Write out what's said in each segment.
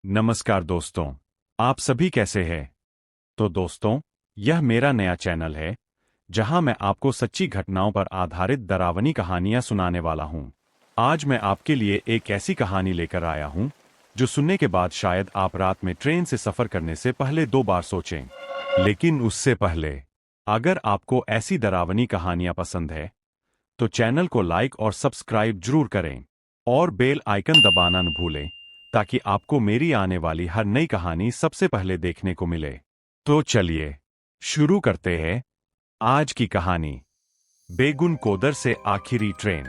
नमस्कार दोस्तों, आप सभी कैसे हैं? तो दोस्तों, यह मेरा नया चैनल है जहां मैं आपको सच्ची घटनाओं पर आधारित डरावनी कहानियां सुनाने वाला हूं। आज मैं आपके लिए एक ऐसी कहानी लेकर आया हूं जो सुनने के बाद शायद आप रात में ट्रेन से सफर करने से पहले 2 बार सोचें। लेकिन उससे पहले, अगर आपको ऐसी डरावनी कहानियां पसंद है तो चैनल को लाइक और सब्सक्राइब जरूर करें और बेल आइकन दबाना न भूलें ताकि आपको मेरी आने वाली हर नई कहानी सबसे पहले देखने को मिले। तो चलिए शुरू करते हैं आज की कहानी। बेगुन कोदर से आखिरी ट्रेन।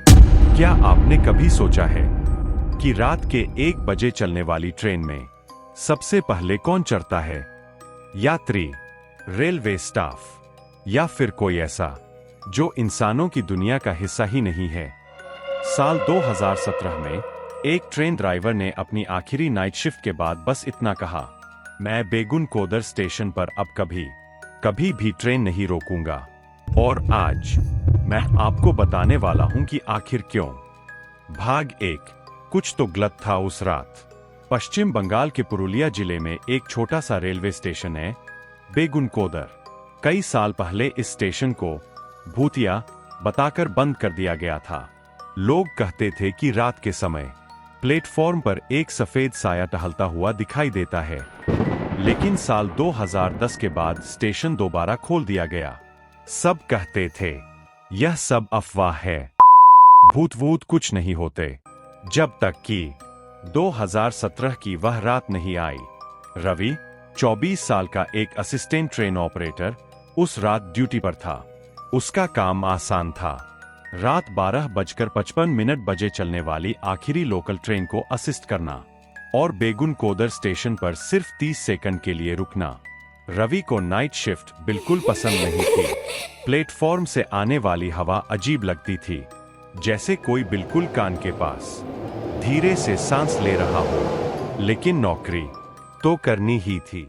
क्या आपने कभी सोचा है कि रात के 1 बजे चलने वाली ट्रेन में सबसे पहले कौन चढ़ता है? यात्री, रेलवे स्टाफ, या फिर कोई ऐसा जो इंसानों की दुनिया का हिस्सा ही नहीं है? साल 2017 में एक ट्रेन ड्राइवर ने अपनी आखिरी नाइट शिफ्ट के बाद बस इतना कहा, मैं बेगुन कोदर स्टेशन पर अब कभी भी ट्रेन नहीं रोकूंगा। और आज मैं आपको बताने वाला हूं कि आखिर क्यों। भाग 1। कुछ तो गलत था उस रात। पश्चिम बंगाल के पुरुलिया जिले में एक छोटा सा रेलवे स्टेशन है, बेगुन कोदर। कई साल पहले इस स्टेशन को भूतिया बताकर बंद कर दिया गया था। लोग कहते थे कि रात के समय प्लेटफॉर्म पर एक सफेद साया टहलता हुआ दिखाई देता है। लेकिन साल 2010 के बाद स्टेशन दोबारा खोल दिया गया। सब कहते थे यह सब अफवाह है, भूत कुछ नहीं होते, जब तक कि 2017 की वह रात नहीं आई। रवि, 24 साल का एक असिस्टेंट ट्रेन ऑपरेटर, उस रात ड्यूटी पर था। उसका काम आसान था, रात 12:55 बजे चलने वाली आखिरी लोकल ट्रेन को असिस्ट करना और बेगुन कोदर स्टेशन पर सिर्फ 30 सेकंड के लिए रुकना। रवि को नाइट शिफ्ट बिल्कुल पसंद नहीं थी। प्लेटफॉर्म से आने वाली हवा अजीब लगती थी, जैसे कोई बिल्कुल कान के पास धीरे से सांस ले रहा हो। लेकिन नौकरी तो करनी ही थी।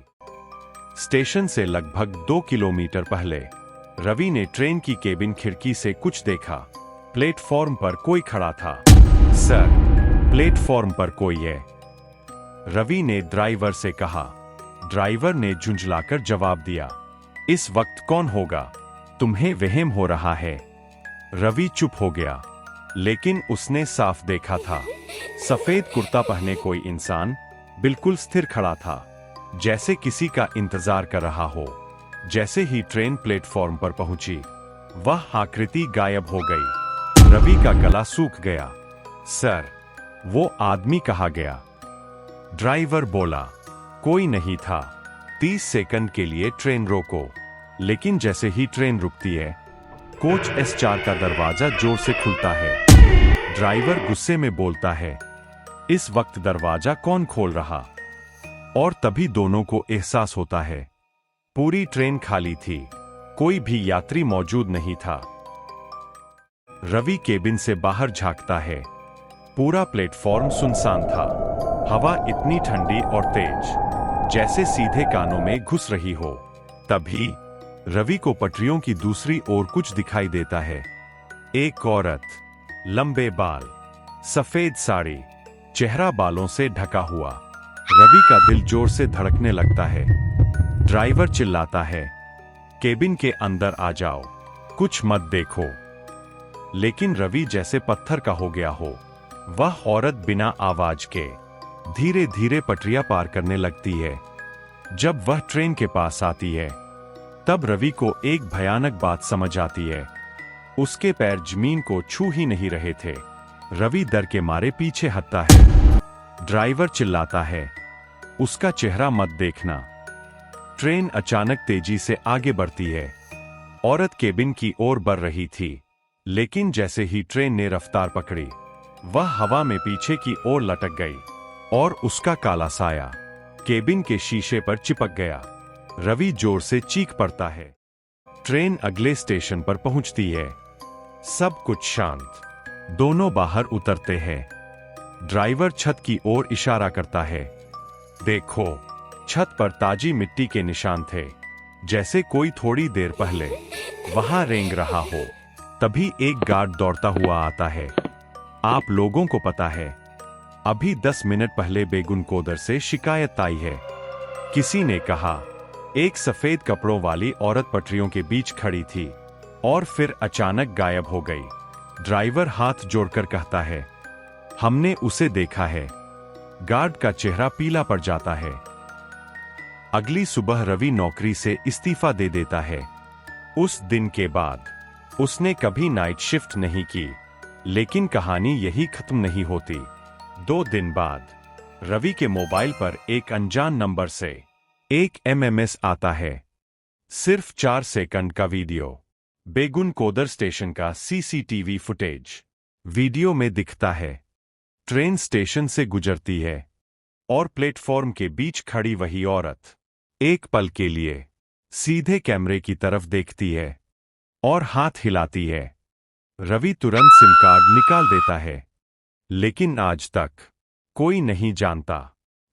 स्टेशन से लगभग 2 किलोमीटर पहले रवि ने ट्रेन की केबिन खिड़की से कुछ देखा। प्लेटफॉर्म पर कोई खड़ा था। सर, प्लेटफॉर्म पर कोई है, रवि ने ड्राइवर से कहा। ड्राइवर ने झुंझलाकर जवाब दिया, इस वक्त कौन होगा? तुम्हें वहम हो रहा है। रवि चुप हो गया, लेकिन उसने साफ देखा था। सफेद कुर्ता पहने कोई इंसान बिल्कुल स्थिर खड़ा था, जैसे किसी का इंतजार कर रहा हो। जैसे ही ट्रेन प्लेटफॉर्म पर पहुंची, वह आकृति गायब हो गई। रवि का गला सूख गया। सर, वो आदमी कहाँ गया? ड्राइवर बोला, कोई नहीं था। 30 सेकंड के लिए ट्रेन रोको। लेकिन जैसे ही ट्रेन रुकती है, कोच S4 का दरवाजा जोर से खुलता है। ड्राइवर गुस्से में बोलता है, इस वक्त दरवाजा कौन खोल रहा? और तभी दोनों को एहसास होता है पूरी ट्रेन खाली थी, कोई भी यात्री मौजूद नहीं था। रवि केबिन से बाहर झांकता है। पूरा प्लेटफॉर्म सुनसान था। हवा इतनी ठंडी और तेज, जैसे सीधे कानों में घुस रही हो। तभी रवि को पटरियों की दूसरी ओर कुछ दिखाई देता है। एक औरत, लंबे बाल, सफेद साड़ी, चेहरा बालों से ढका हुआ। रवि का दिल जोर से धड़कने लगता है। ड्राइवर चिल्लाता है, केबिन के अंदर आ जाओ, कुछ मत देखो। लेकिन रवि जैसे पत्थर का हो गया हो। वह औरत बिना आवाज के धीरे धीरे पटरियां पार करने लगती है। जब वह ट्रेन के पास आती है, तब रवि को एक भयानक बात समझ आती है। उसके पैर जमीन को छू ही नहीं रहे थे। रवि डर के मारे पीछे हटता है। ड्राइवर चिल्लाता है, उसका चेहरा मत देखना। ट्रेन अचानक तेजी से आगे बढ़ती है। औरत केबिन की ओर बढ़ रही थी, लेकिन जैसे ही ट्रेन ने रफ्तार पकड़ी, वह हवा में पीछे की ओर लटक गई और उसका काला साया केबिन के शीशे पर चिपक गया। रवि जोर से चीख पड़ता है। ट्रेन अगले स्टेशन पर पहुंचती है। सब कुछ शांत। दोनों बाहर उतरते हैं। ड्राइवर छत की ओर इशारा करता है। देखो, छत पर ताजी मिट्टी के निशान थे, जैसे कोई थोड़ी देर पहले वहां रेंग रहा हो। तभी एक गार्ड दौड़ता हुआ आता है। आप लोगों को पता है, अभी 10 मिनट पहले बेगुनकोदर से शिकायत आई है। किसी ने कहा एक सफेद कपड़ों वाली औरत पटरियों के बीच खड़ी थी और फिर अचानक गायब हो गई। ड्राइवर हाथ जोड़कर कहता है, हमने उसे देखा है। गार्ड का चेहरा पीला पड़ जाता है। अगली सुबह रवि नौकरी से इस्तीफा दे देता है। उस दिन के बाद उसने कभी नाइट शिफ्ट नहीं की। लेकिन कहानी यही खत्म नहीं होती। 2 दिन बाद रवि के मोबाइल पर एक अनजान नंबर से एक एमएमएस आता है। सिर्फ 4 सेकंड का वीडियो। बेगुनकोदर स्टेशन का सीसीटीवी फुटेज। वीडियो में दिखता है ट्रेन स्टेशन से गुजरती है और प्लेटफॉर्म के बीच खड़ी वही औरत एक पल के लिए सीधे कैमरे की तरफ देखती है और हाथ हिलाती है। रवि तुरंत सिम कार्ड निकाल देता है। लेकिन आज तक कोई नहीं जानता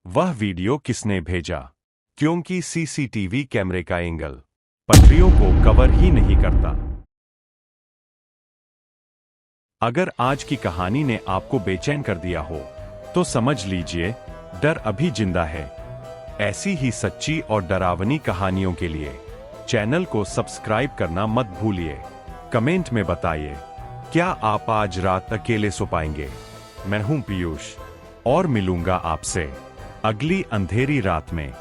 वह वीडियो किसने भेजा, क्योंकि सीसीटीवी कैमरे का एंगल पटरियों को कवर ही नहीं करता। अगर आज की कहानी ने आपको बेचैन कर दिया हो तो समझ लीजिए डर अभी जिंदा है। ऐसी ही सच्ची और डरावनी कहानियों के लिए चैनल को सब्सक्राइब करना मत भूलिए। कमेंट में बताइए, क्या आप आज रात अकेले सो पाएंगे? मैं हूं पीयूष और मिलूंगा आपसे अगली अंधेरी रात में।